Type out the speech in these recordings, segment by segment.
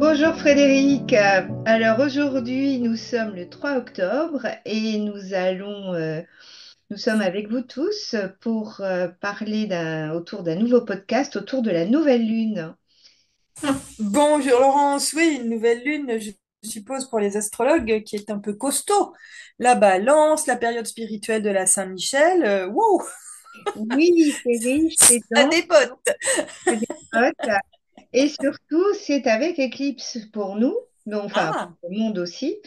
Bonjour Frédéric. Alors aujourd'hui nous sommes le 3 octobre et nous sommes avec vous tous pour parler autour d'un nouveau podcast autour de la nouvelle lune. Bonjour Laurence, oui, une nouvelle lune, je suppose, pour les astrologues, qui est un peu costaud. La Balance, la période spirituelle de la Saint-Michel, wow, Oui, c'est riche, c'est ça dense, dépote. c'est des potes. Et surtout c'est avec éclipse pour nous, mais enfin Ah, pour le monde aussi.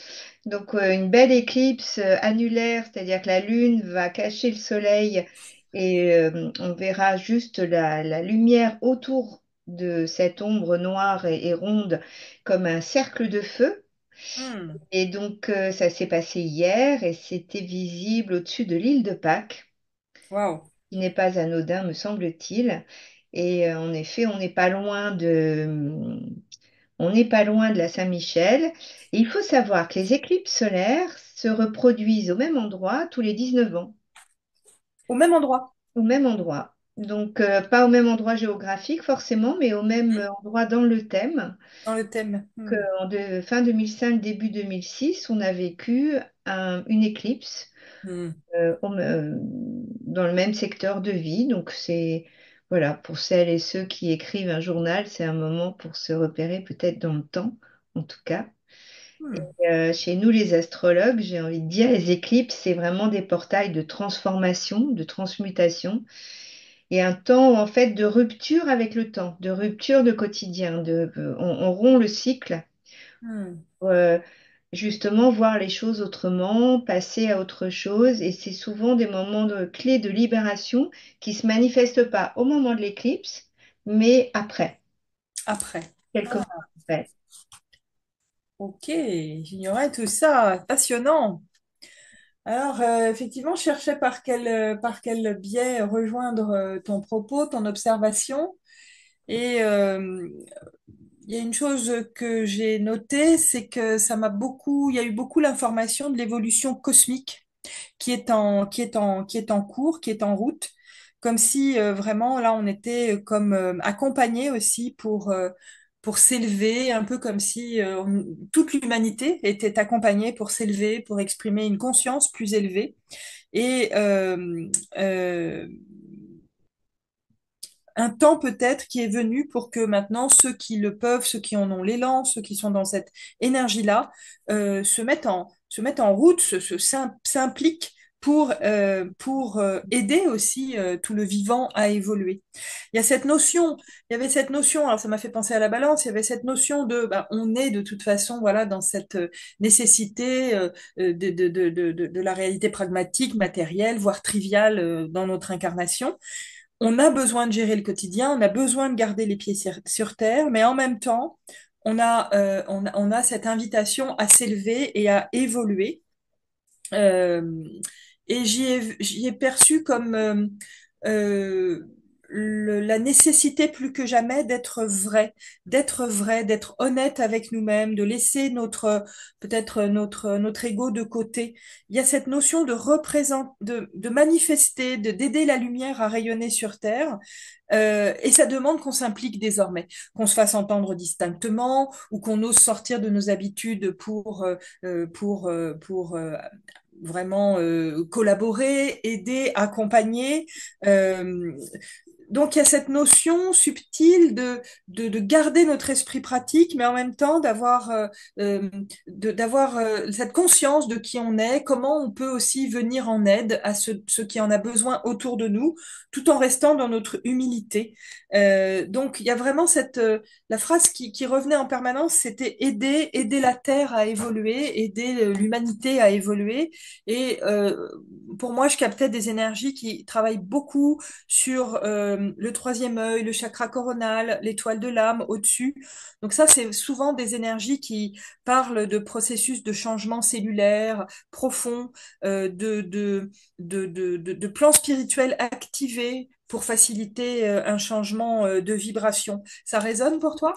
Donc une belle éclipse annulaire, c'est-à-dire que la lune va cacher le soleil et on verra juste la lumière autour de cette ombre noire et ronde comme un cercle de feu. hmm, Et donc ça s'est passé hier et c'était visible au-dessus de l'île de Pâques, wow. qui n'est pas anodin, me semble-t-il. Et en effet, on n'est pas loin de la Saint-Michel. Et il faut savoir que les éclipses solaires se reproduisent au même endroit tous les 19 ans, Au même endroit, au même endroit. Donc, pas au même endroit géographique forcément, mais au même hmm, endroit dans le thème. dans le thème. Que fin 2005, début 2006, on a vécu une éclipse Hmm. dans le même secteur de vie. Donc, voilà, pour celles et ceux qui écrivent un journal, c'est un moment pour se repérer peut-être dans le temps, en tout cas. Hmm. Chez nous, les astrologues, j'ai envie de dire, les éclipses, c'est vraiment des portails de transformation, de transmutation, et un temps en fait de rupture avec le temps, de rupture de quotidien. On rompt le cycle Hmm. pour justement voir les choses autrement, passer à autre chose, et c'est souvent des moments clés de libération qui se manifestent pas au moment de l'éclipse, mais après, Après. quelques Ah, mois après. ok, j'ignorais tout ça, passionnant. Alors, effectivement, je cherchais par quel biais rejoindre ton propos, ton observation. Et il y a une chose que j'ai notée, c'est que il y a eu beaucoup l'information de l'évolution cosmique qui est en cours, qui est en route, comme si vraiment là on était comme accompagnés aussi pour s'élever, un peu comme si toute l'humanité était accompagnée pour s'élever, pour exprimer une conscience plus élevée. Et euh, un temps peut-être qui est venu pour que maintenant ceux qui le peuvent, ceux qui en ont l'élan, ceux qui sont dans cette énergie-là, se mettent en route, s'impliquent pour aider aussi tout le vivant à évoluer. Il y a cette notion, il y avait cette notion, alors ça m'a fait penser à la balance, il y avait cette notion de, ben, on est de toute façon, voilà, dans cette nécessité de la réalité pragmatique, matérielle, voire triviale dans notre incarnation. On a besoin de gérer le quotidien, on a besoin de garder les pieds sur terre, mais en même temps, on a cette invitation à s'élever et à évoluer. Euh, et j'y ai perçu comme euh, la nécessité plus que jamais d'être vrai, d'être honnête avec nous-mêmes, de laisser peut-être notre ego de côté. Il y a cette notion de manifester, d'aider la lumière à rayonner sur Terre. Et ça demande qu'on s'implique désormais, qu'on se fasse entendre distinctement ou qu'on ose sortir de nos habitudes pour vraiment collaborer, aider, accompagner. Euh, donc il y a cette notion subtile de garder notre esprit pratique, mais en même temps euh, d'avoir cette conscience de qui on est, comment on peut aussi venir en aide à ceux qui en a besoin autour de nous, tout en restant dans notre humilité. Donc il y a vraiment la phrase qui revenait en permanence, c'était aider la Terre à évoluer, aider l'humanité à évoluer. Et pour moi, je captais des énergies qui travaillent beaucoup sur le troisième œil, le chakra coronal, l'étoile de l'âme au-dessus. Donc ça, c'est souvent des énergies qui parlent de processus de changement cellulaire profond, de plans spirituels activés pour faciliter un changement de vibration. Ça résonne pour toi?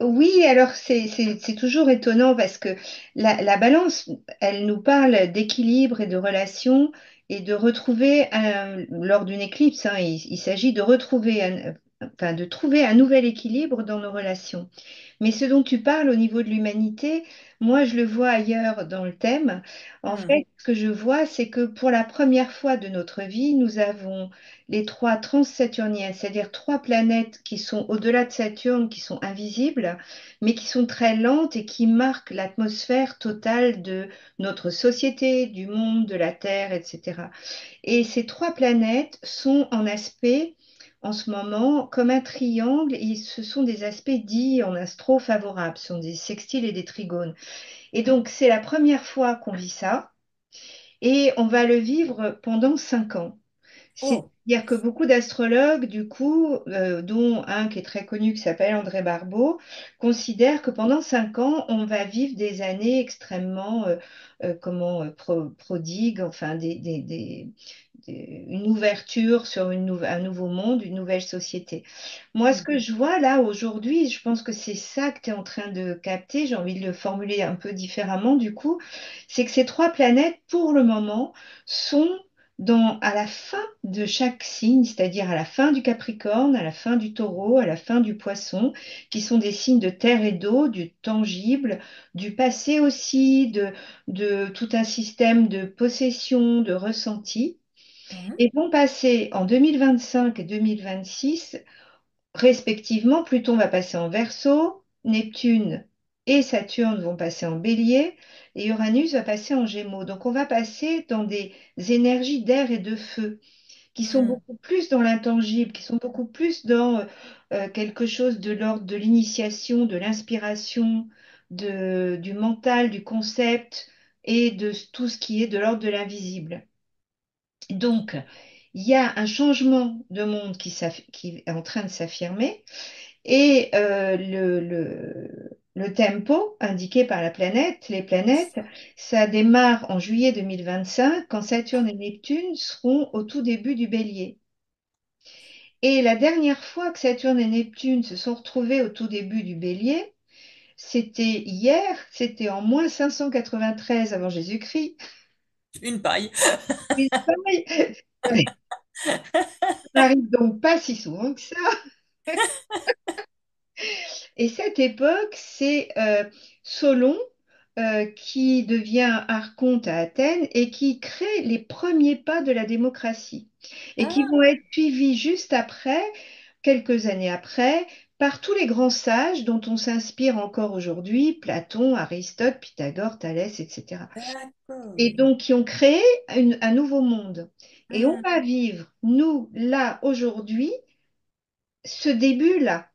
Oui, alors c'est toujours étonnant parce que la balance, elle nous parle d'équilibre et de relation et de retrouver, lors d'une éclipse, hein, il s'agit de retrouver enfin, de trouver un nouvel équilibre dans nos relations. Mais ce dont tu parles au niveau de l'humanité, moi je le vois ailleurs dans le thème. En Hmm. fait, ce que je vois, c'est que pour la première fois de notre vie, nous avons les trois transsaturniennes, c'est-à-dire trois planètes qui sont au-delà de Saturne, qui sont invisibles, mais qui sont très lentes et qui marquent l'atmosphère totale de notre société, du monde, de la Terre, etc. Et ces trois planètes sont en aspect en ce moment comme un triangle et ce sont des aspects dits en astro favorables, ce sont des sextiles et des trigones. Et donc c'est la première fois qu'on vit ça et on va le vivre pendant 5 ans. Oh. C'est-à-dire que beaucoup d'astrologues, du coup, dont un qui est très connu qui s'appelle André Barbeau, considèrent que pendant 5 ans, on va vivre des années extrêmement, prodigues, enfin une ouverture sur un nouveau monde, une nouvelle société. Moi, ce Hmm. que je vois là aujourd'hui, je pense que c'est ça que tu es en train de capter, j'ai envie de le formuler un peu différemment du coup, c'est que ces trois planètes, pour le moment, sont à la fin de chaque signe, c'est-à-dire à la fin du Capricorne, à la fin du Taureau, à la fin du Poisson, qui sont des signes de terre et d'eau, du tangible, du passé aussi, de tout un système de possession, de ressenti, Hmm. et vont passer en 2025 et 2026, respectivement. Pluton va passer en Verseau, Neptune et Saturne vont passer en Bélier, et Uranus va passer en Gémeaux. Donc on va passer dans des énergies d'air et de feu qui sont Hmm. beaucoup plus dans l'intangible, qui sont beaucoup plus dans quelque chose de l'ordre de l'initiation, de l'inspiration, du mental, du concept et de tout ce qui est de l'ordre de l'invisible. Donc, il y a un changement de monde qui est en train de s'affirmer et le tempo indiqué par la planète, les planètes, ça démarre en juillet 2025 quand Saturne et Neptune seront au tout début du Bélier. Et la dernière fois que Saturne et Neptune se sont retrouvés au tout début du Bélier, c'était hier, c'était en moins 593 avant Jésus-Christ. Une paille. Oui, pareil. Ça n'arrive donc pas si souvent que ça. Et cette époque, c'est Solon qui devient archonte à Athènes et qui crée les premiers pas de la démocratie et qui vont Ah, être suivis juste après, quelques années après, par tous les grands sages dont on s'inspire encore aujourd'hui, Platon, Aristote, Pythagore, Thalès, etc. Et d'accord. donc qui ont créé un nouveau monde. Et on Hmm. va vivre, nous, là, aujourd'hui, ce début-là.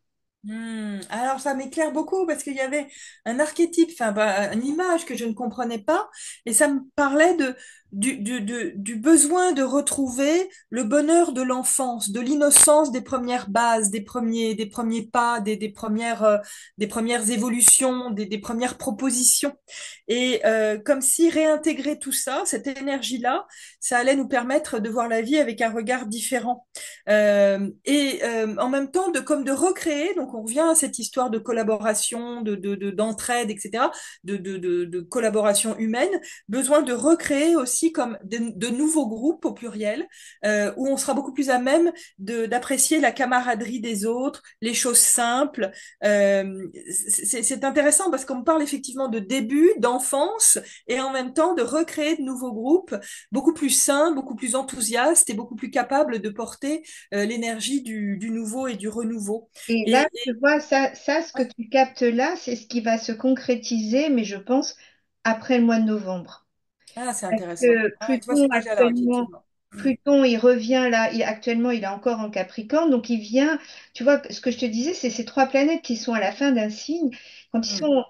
Alors ça m'éclaire beaucoup parce qu'il y avait un archétype, enfin une image que je ne comprenais pas et ça me parlait du besoin de retrouver le bonheur de l'enfance, de l'innocence des premières bases, des premiers pas, des premières évolutions, des premières propositions. Et comme si réintégrer tout ça, cette énergie-là, ça allait nous permettre de voir la vie avec un regard différent. En même temps comme de recréer, donc on revient à cette histoire de collaboration, d'entraide, etc., de collaboration humaine, besoin de recréer aussi comme de nouveaux groupes au pluriel, où on sera beaucoup plus à même d'apprécier la camaraderie des autres, les choses simples. C'est intéressant parce qu'on parle effectivement de début, d'enfance, et en même temps de recréer de nouveaux groupes beaucoup plus sains, beaucoup plus enthousiastes et beaucoup plus capables de porter l'énergie du nouveau et du renouveau. Et là, Et, tu vois, ce que tu captes là, c'est ce qui va se concrétiser, mais je pense après le mois de novembre. ah, c'est Parce intéressant. que Ah, tu vois, c'est déjà là, effectivement. Mm. Pluton, il revient là, actuellement, il est encore en Capricorne, donc il vient, tu vois, ce que je te disais, c'est ces trois planètes qui sont à la fin d'un signe. Quand ils Mm. sont,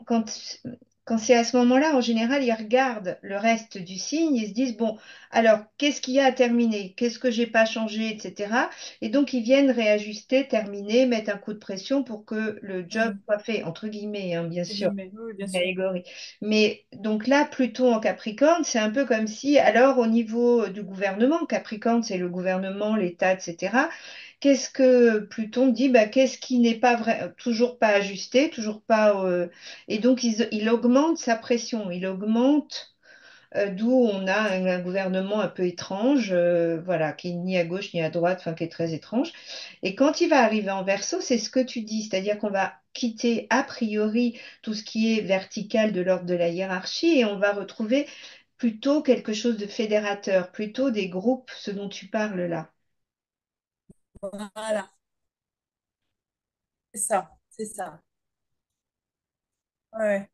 quand c'est à ce moment-là, en général, ils regardent le reste du signe, ils se disent, bon, alors, qu'est-ce qu'il y a à terminer? Qu'est-ce que j'ai pas changé, etc. Et donc, ils viennent réajuster, terminer, mettre un coup de pression pour que le job Mm. soit fait, entre guillemets, hein, bien Entre sûr, guillemets. Oui, oui, bien une sûr. allégorie. Mais donc là, Pluton en Capricorne, c'est un peu comme si, alors au niveau du gouvernement, Capricorne, c'est le gouvernement, l'État, etc. Qu'est-ce que Pluton dit? Bah, qu'est-ce qui n'est pas vrai, toujours pas ajusté, toujours pas. Et donc, il augmente sa pression, il augmente. d'où on a un gouvernement un peu étrange, voilà, qui est ni à gauche ni à droite, enfin qui est très étrange. Et quand il va arriver en verso, c'est ce que tu dis, c'est-à-dire qu'on va quitter a priori tout ce qui est vertical de l'ordre de la hiérarchie et on va retrouver plutôt quelque chose de fédérateur, plutôt des groupes, ce dont tu parles là. Voilà, c'est ça, c'est ça. Ouais.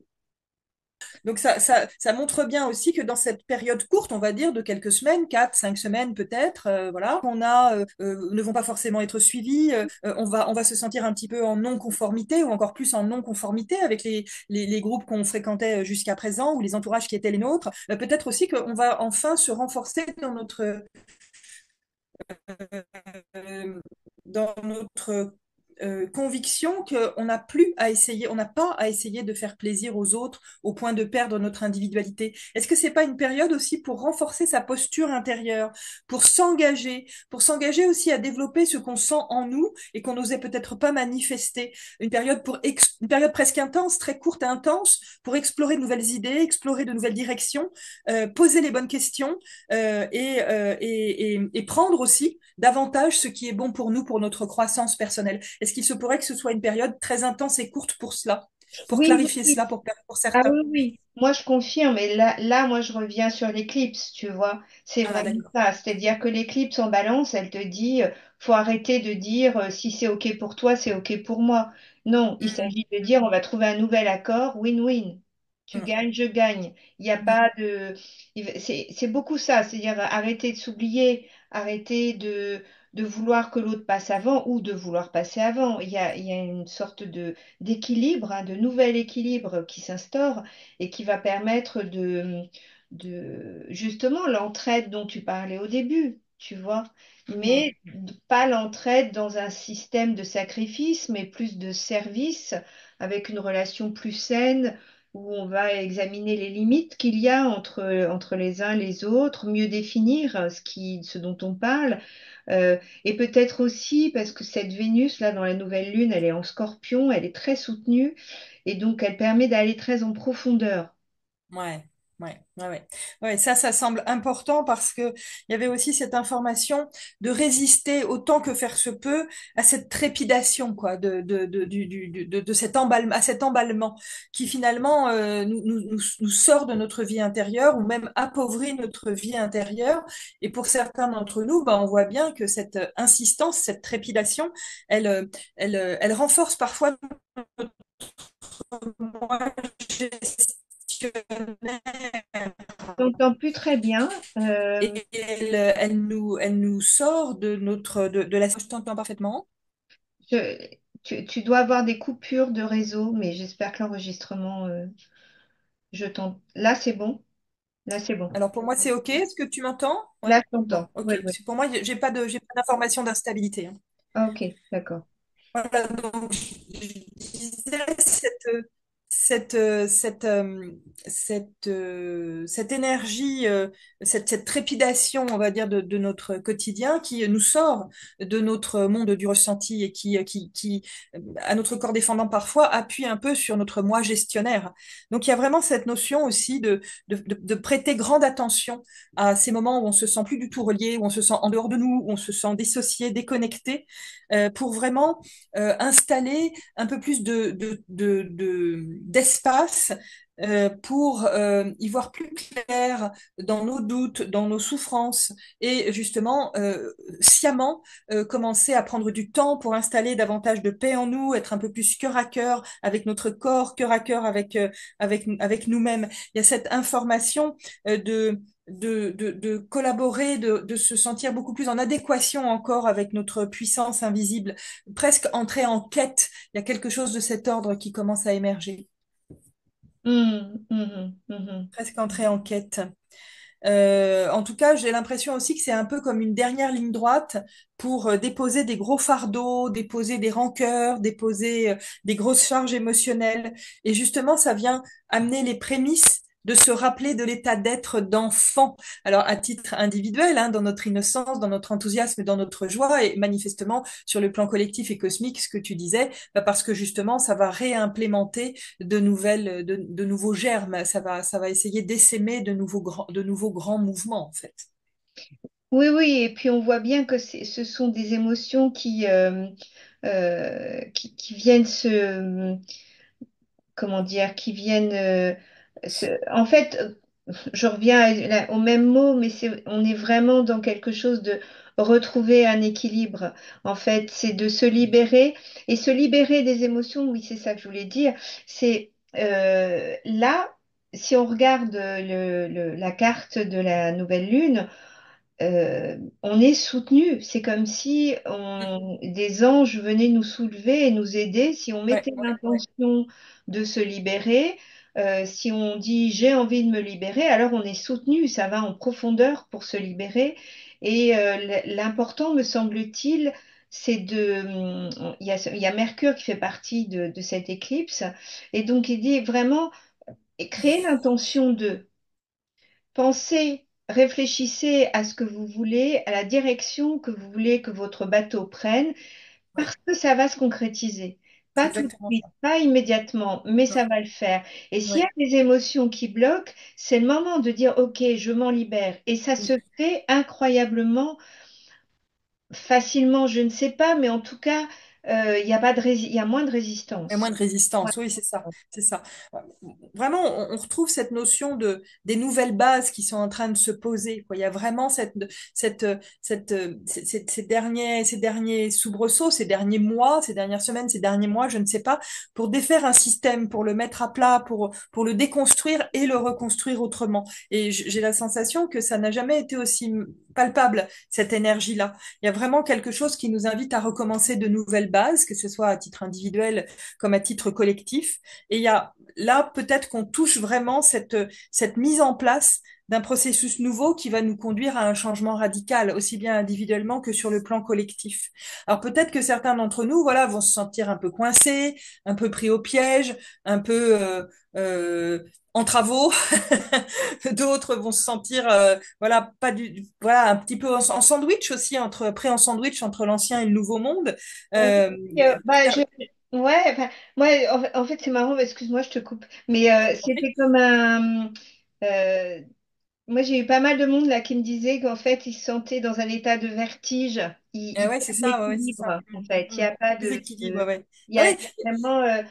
Donc ça montre bien aussi que dans cette période courte, on va dire de quelques semaines, 4, 5 semaines peut-être, voilà, qu'on a ne vont pas forcément être suivis. On va se sentir un petit peu en non-conformité ou encore plus en non-conformité avec les groupes qu'on fréquentait jusqu'à présent ou les entourages qui étaient les nôtres. Peut-être aussi qu'on va enfin se renforcer euh, dans notre conviction qu'on n'a plus à essayer, on n'a pas à essayer de faire plaisir aux autres au point de perdre notre individualité. Est-ce que c'est pas une période aussi pour renforcer sa posture intérieure, pour s'engager aussi à développer ce qu'on sent en nous et qu'on n'osait peut-être pas manifester? Une période presque intense, très courte et intense, pour explorer de nouvelles idées, explorer de nouvelles directions, poser les bonnes questions et prendre aussi davantage ce qui est bon pour nous, pour notre croissance personnelle. Est-ce qu'il se pourrait que ce soit une période très intense et courte pour cela, pour Oui, clarifier oui. cela pour Ah certains? oui, oui, moi je confirme, et là, moi je reviens sur l'éclipse, tu vois, c'est Ah, vraiment d'accord. ça, c'est-à-dire que l'éclipse en balance, elle te dit, faut arrêter de dire si c'est OK pour toi, c'est OK pour moi. Non, il Mm, s'agit de dire on va trouver un nouvel accord, win-win. Tu mm, gagnes, je gagne. Il n'y a mm, pas de... C'est beaucoup ça, c'est-à-dire arrêter de s'oublier, arrêter de vouloir que l'autre passe avant ou de vouloir passer avant. Il y a une sorte d'équilibre, hein, de nouvel équilibre qui s'instaure et qui va permettre de justement l'entraide dont tu parlais au début, tu vois, mm. mais pas l'entraide dans un système de sacrifice, mais plus de service avec une relation plus saine où on va examiner les limites qu'il y a entre les uns et les autres, mieux définir ce dont on parle. Euh, et peut-être aussi parce que cette Vénus, là, dans la nouvelle lune, elle est en Scorpion, elle est très soutenue et donc elle permet d'aller très en profondeur. Ouais, ouais. Ouais, ça semble important parce que il y avait aussi cette information de résister autant que faire se peut à cette trépidation, quoi, de cet emballement, à cet emballement qui finalement nous sort de notre vie intérieure ou même appauvrit notre vie intérieure. Et pour certains d'entre nous, bah, on voit bien que cette insistance, cette trépidation, elle, elle renforce parfois notre moi gestionnaire. Je n'entends plus très bien. Et elle nous sort de la... Je t'entends parfaitement. Tu dois avoir des coupures de réseau, mais j'espère que l'enregistrement, Là, c'est bon. Là, c'est bon. Alors pour moi, c'est OK. Est-ce que tu m'entends? Ouais. Là, je Bon, t'entends. OK. Oui, oui. Parce que pour moi, j'ai pas d'information d'instabilité, hein. Ah, ok, d'accord. Voilà, donc je disais cette énergie, cette trépidation, on va dire, de notre quotidien qui nous sort de notre monde du ressenti et à notre corps défendant parfois, appuie un peu sur notre moi gestionnaire. Donc il y a vraiment cette notion aussi de prêter grande attention à ces moments où on se sent plus du tout relié, où on se sent en dehors de nous, où on se sent dissocié, déconnecté, pour vraiment installer un peu plus d'espace pour y voir plus clair dans nos doutes, dans nos souffrances et justement sciemment commencer à prendre du temps pour installer davantage de paix en nous, être un peu plus cœur à cœur avec notre corps, cœur à cœur avec nous-mêmes. Il y a cette information de collaborer, de se sentir beaucoup plus en adéquation encore avec notre puissance invisible, presque entrer en quête. Il y a quelque chose de cet ordre qui commence à émerger, Mhm, mhm, mhm. presque entrer en quête. En tout cas, j'ai l'impression aussi que c'est un peu comme une dernière ligne droite pour déposer des gros fardeaux, déposer des rancœurs, déposer des grosses charges émotionnelles. Et justement, ça vient amener les prémices de se rappeler de l'état d'être d'enfant. Alors, à titre individuel, hein, dans notre innocence, dans notre enthousiasme, dans notre joie, et manifestement sur le plan collectif et cosmique, ce que tu disais, bah, parce que justement, ça va réimplémenter de nouveaux germes, ça va essayer d'essaimer de nouveaux grands mouvements, en fait. Oui, oui, et puis on voit bien que ce sont des émotions qui viennent comment dire, qui viennent en fait, je reviens au même mot, mais on est vraiment dans quelque chose de retrouver un équilibre. En fait, c'est de se libérer et se libérer des émotions. Oui, c'est ça que je voulais dire. C'est là, si on regarde la carte de la nouvelle lune, on est soutenu. C'est comme si des anges venaient nous soulever et nous aider. Si on Ouais, mettait ouais, ouais. l'intention de se libérer, si on dit j'ai envie de me libérer, alors on est soutenu. Ça va en profondeur pour se libérer. Et l'important, me semble-t-il, c'est il y a Mercure qui fait partie de cette éclipse. Et donc, il dit vraiment, créer l'intention de pensez, réfléchissez à ce que vous voulez, à la direction que vous voulez que votre bateau prenne, Ouais, parce que ça va se concrétiser. c'est Pas tout de exactement suite, ça. pas immédiatement, mais Ouais, ça va le faire. Et s'il y a ouais. des émotions qui bloquent, c'est le moment de dire, OK, je m'en libère. Et ça se fait incroyablement facilement, je ne sais pas, mais en tout cas, il y a pas il y a moins de Et résistance. moins de résistance, oui, c'est ça, c'est ça. Vraiment, on retrouve cette notion des nouvelles bases qui sont en train de se poser, quoi. Il y a vraiment cette, ces derniers soubresauts, ces derniers mois, ces dernières semaines, ces derniers mois, je ne sais pas, pour défaire un système, pour le mettre à plat, pour le déconstruire et le reconstruire autrement. Et j'ai la sensation que ça n'a jamais été aussi palpable, cette énergie-là. Il y a vraiment quelque chose qui nous invite à recommencer de nouvelles bases, que ce soit à titre individuel comme à titre collectif. Et il y a là peut-être qu'on touche vraiment cette mise en place d'un processus nouveau qui va nous conduire à un changement radical, aussi bien individuellement que sur le plan collectif. Alors peut-être que certains d'entre nous, voilà, vont se sentir un peu coincés, un peu pris au piège, un peu en travaux. D'autres vont se sentir, voilà, pas du, voilà, un petit peu en sandwich aussi entre, pris en sandwich entre l'ancien et le nouveau monde. Oui, Euh, bah, ouais, enfin, moi, en fait, c'est marrant, excuse-moi, je te coupe, mais c'était comme euh, moi, j'ai eu pas mal de monde là qui me disait qu'en fait, ils se sentaient dans un état de vertige. Ils Ouais, c'est perdent ça, ouais, c'est ça. l'équilibre, en fait. Il y a pas Déséquilibre, ouais. il Ouais, y a vraiment,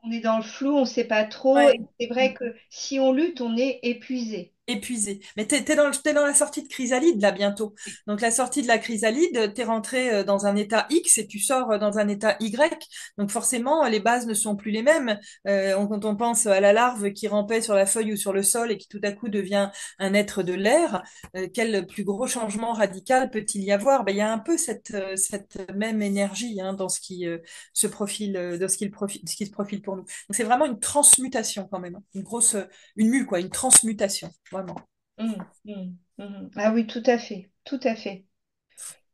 on est dans le flou, on ne sait pas trop. Et ouais. c'est vrai que si on lutte, on est épuisé. Épuisé. Mais t'es dans la sortie de chrysalide, là, bientôt. Donc, la sortie de la chrysalide, t'es rentré dans un état X et tu sors dans un état Y. Donc, forcément, les bases ne sont plus les mêmes. Quand on pense à la larve qui rampait sur la feuille ou sur le sol et qui tout à coup devient un être de l'air, quel plus gros changement radical peut-il y avoir? Ben, il y a un peu cette même énergie hein, dans ce qui se profile, dans ce qui se profile pour nous. Donc, c'est vraiment une transmutation quand même, hein. Une grosse, une mue, quoi, une transmutation, vraiment. Ah oui, tout à fait, tout à fait.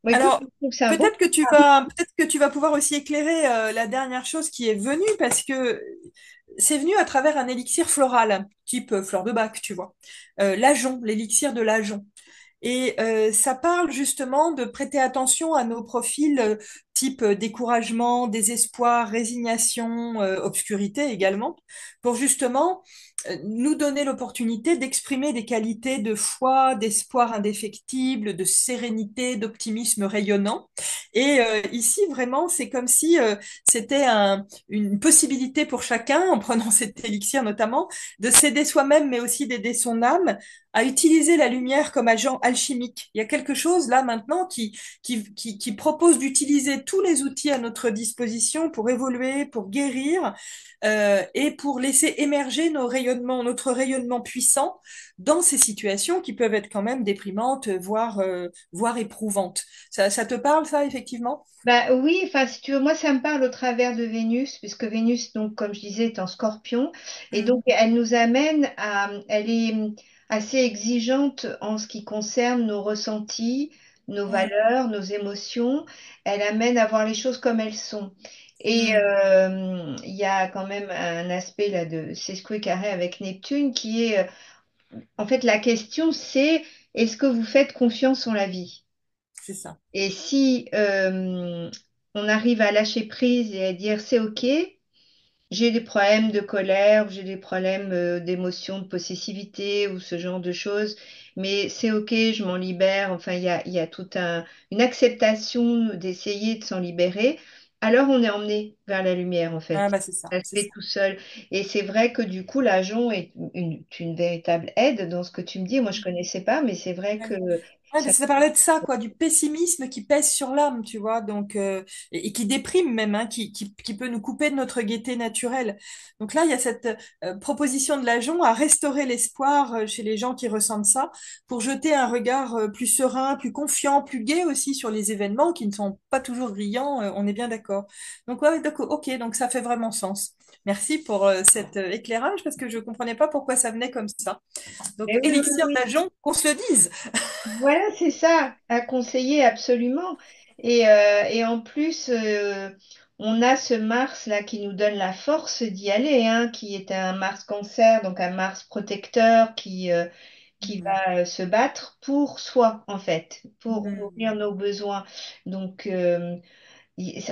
Bon, écoute, je Alors, trouve que c'est un bon. peut-être que tu vas pouvoir aussi éclairer la dernière chose qui est venue, parce que c'est venu à travers un élixir floral, type fleur de bac, tu vois. L'ajon, l'élixir de l'ajon. Et ça parle justement de prêter attention à nos profils type découragement, désespoir, résignation, obscurité également, pour justement nous donner l'opportunité d'exprimer des qualités de foi, d'espoir indéfectible, de sérénité, d'optimisme rayonnant. Et ici, vraiment, c'est comme si c'était une possibilité pour chacun, en prenant cet élixir notamment, de s'aider soi-même, mais aussi d'aider son âme à utiliser la lumière comme agent alchimique. Il y a quelque chose là maintenant qui propose d'utiliser tous les outils à notre disposition pour évoluer, pour guérir et pour laisser émerger notre rayonnement puissant dans ces situations qui peuvent être quand même déprimantes, voire éprouvantes. Ça te parle ça effectivement? Bah oui, enfin si tu veux, moi ça me parle au travers de Vénus, puisque Vénus, donc comme je disais, est en Scorpion, et Mm. donc elle nous amène à, elle est assez exigeante en ce qui concerne nos ressentis, nos Ouais. valeurs, nos émotions. Elle amène à voir les choses comme elles sont. Et Mm. il y a quand même un aspect là de Sesquier carré avec Neptune qui est, en fait, la question c'est, est-ce que vous faites confiance en la vie? C'est ça. Et si on arrive à lâcher prise et à dire c'est OK, j'ai des problèmes de colère, j'ai des problèmes d'émotion, de possessivité ou ce genre de choses, mais c'est OK, je m'en libère. Enfin, il y a toute une acceptation d'essayer de s'en libérer. Alors on est emmené vers la lumière, en Ah fait. bah c'est ça, Ça se c'est fait ça. tout seul. Et c'est vrai que du coup, l'agent est une véritable aide dans ce que tu me dis. Moi, je connaissais pas, mais c'est vrai Ouais. que Ouais, ça. parce que ça parlait de ça, quoi, du pessimisme qui pèse sur l'âme, tu vois, donc et qui déprime même, hein, qui peut nous couper de notre gaieté naturelle. Donc là, il y a cette proposition de l'agent à restaurer l'espoir chez les gens qui ressentent ça, pour jeter un regard plus serein, plus confiant, plus gai aussi sur les événements qui ne sont pas toujours brillants. On est bien d'accord. Donc ouais, ok, donc ça fait vraiment sens. Merci pour cet éclairage parce que je comprenais pas pourquoi ça venait comme ça. Donc Mais oui, oui, élixir oui. d'agent, qu'on se le dise. Voilà, c'est ça, à conseiller absolument. Et en plus, on a ce Mars-là qui nous donne la force d'y aller, hein, qui est un Mars Cancer, donc un Mars protecteur qui Hmm. va se battre pour soi, en fait, pour nourrir Hmm. nos besoins. Donc,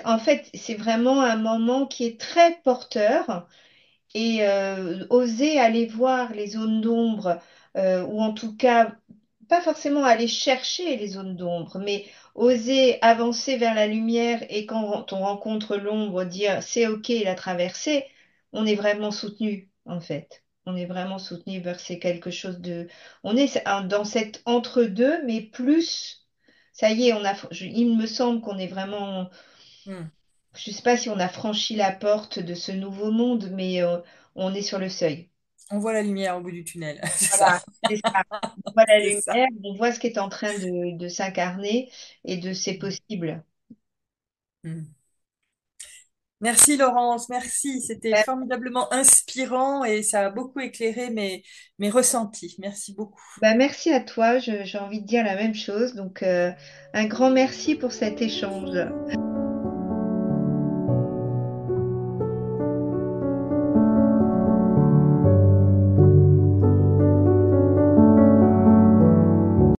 en fait, c'est vraiment un moment qui est très porteur et oser aller voir les zones d'ombre, ou en tout cas, pas forcément aller chercher les zones d'ombre, mais oser avancer vers la lumière et quand on rencontre l'ombre, dire c'est OK, la traverser, on est vraiment soutenu, en fait. On est vraiment soutenu vers c'est quelque chose de. On est dans cet entre-deux, mais plus, ça y est, il me semble qu'on est vraiment. Hmm. Je ne sais pas si on a franchi la porte de ce nouveau monde, mais on est sur le seuil. On voit la lumière au bout du tunnel, c'est ça. Voilà, c'est ça. On voit la C'est ça. lumière, on voit ce qui est en train de s'incarner et de c'est possible. Hmm. Merci Laurence, merci. C'était Euh, formidablement inspirant et ça a beaucoup éclairé mes ressentis. Merci beaucoup. Merci à toi, j'ai envie de dire la même chose. Donc, un grand merci pour cet échange.